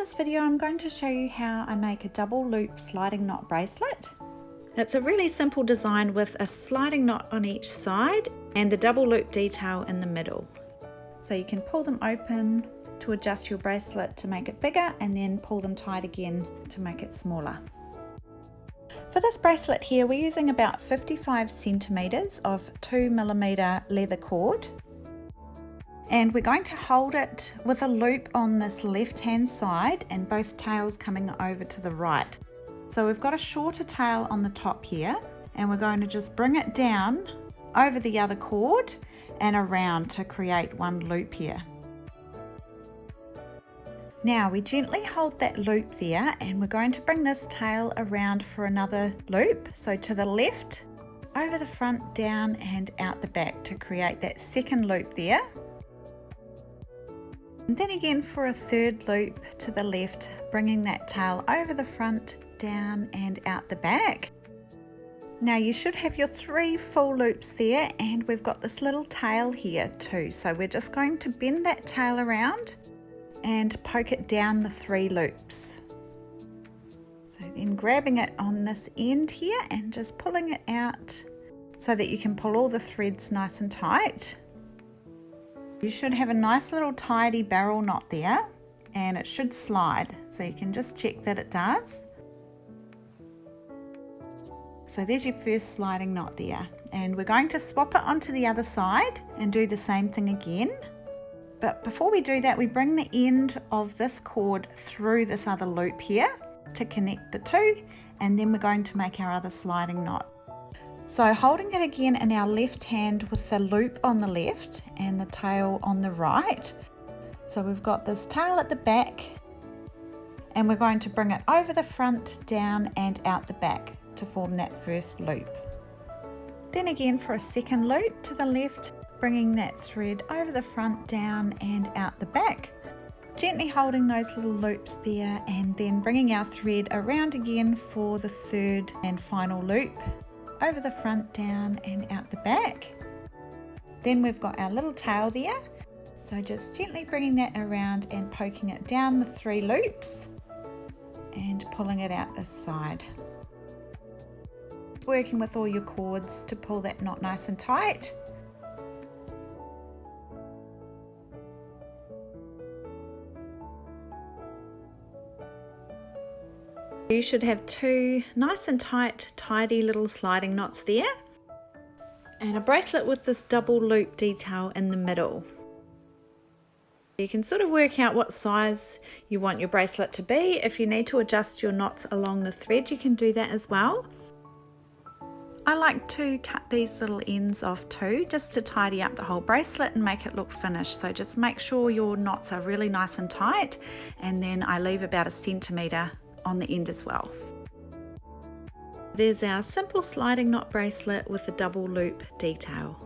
this video I'm going to show you how I make a double loop sliding knot bracelet. It's a really simple design with a sliding knot on each side and the double loop detail in the middle. So you can pull them open to adjust your bracelet to make it bigger and then pull them tight again to make it smaller. For this bracelet here we're using about 55 centimeters of 2mm leather cord. And we're going to hold it with a loop on this left hand side and both tails coming over to the right. So we've got a shorter tail on the top here and we're going to just bring it down over the other cord and around to create one loop here. Now we gently hold that loop there and we're going to bring this tail around for another loop. So to the left, over the front, down and out the back to create that second loop there. And then again for a third loop to the left, bringing that tail over the front, down and out the back. Now you should have your 3 full loops there and we've got this little tail here too. So we're just going to bend that tail around and poke it down the 3 loops. So then grabbing it on this end here and just pulling it out so that you can pull all the threads nice and tight. You should have a nice little tidy barrel knot there and it should slide, so you can just check that it does. So there's your first sliding knot there, and we're going to swap it onto the other side and do the same thing again. But before we do that, we bring the end of this cord through this other loop here to connect the two, and then we're going to make our other sliding knot. So holding it again in our left hand with the loop on the left and the tail on the right. So we've got this tail at the back and we're going to bring it over the front, down and out the back to form that first loop. Then again for a second loop to the left, bringing that thread over the front, down and out the back. Gently holding those little loops there and then bringing our thread around again for the third and final loop. Over the front, down and out the back. Then we've got our little tail there, so just gently bringing that around and poking it down the 3 loops and pulling it out this side. Working with all your cords to pull that knot nice and tight. You should have 2 nice and tight, tidy little sliding knots there and a bracelet with this double loop detail in the middle. You can sort of work out what size you want your bracelet to be. If you need to adjust your knots along the thread, you can do that as well. I like to cut these little ends off too, just to tidy up the whole bracelet and make it look finished. So just make sure your knots are really nice and tight, and then I leave about 1 centimetre on the end as well. There's our simple sliding knot bracelet with the double loop detail.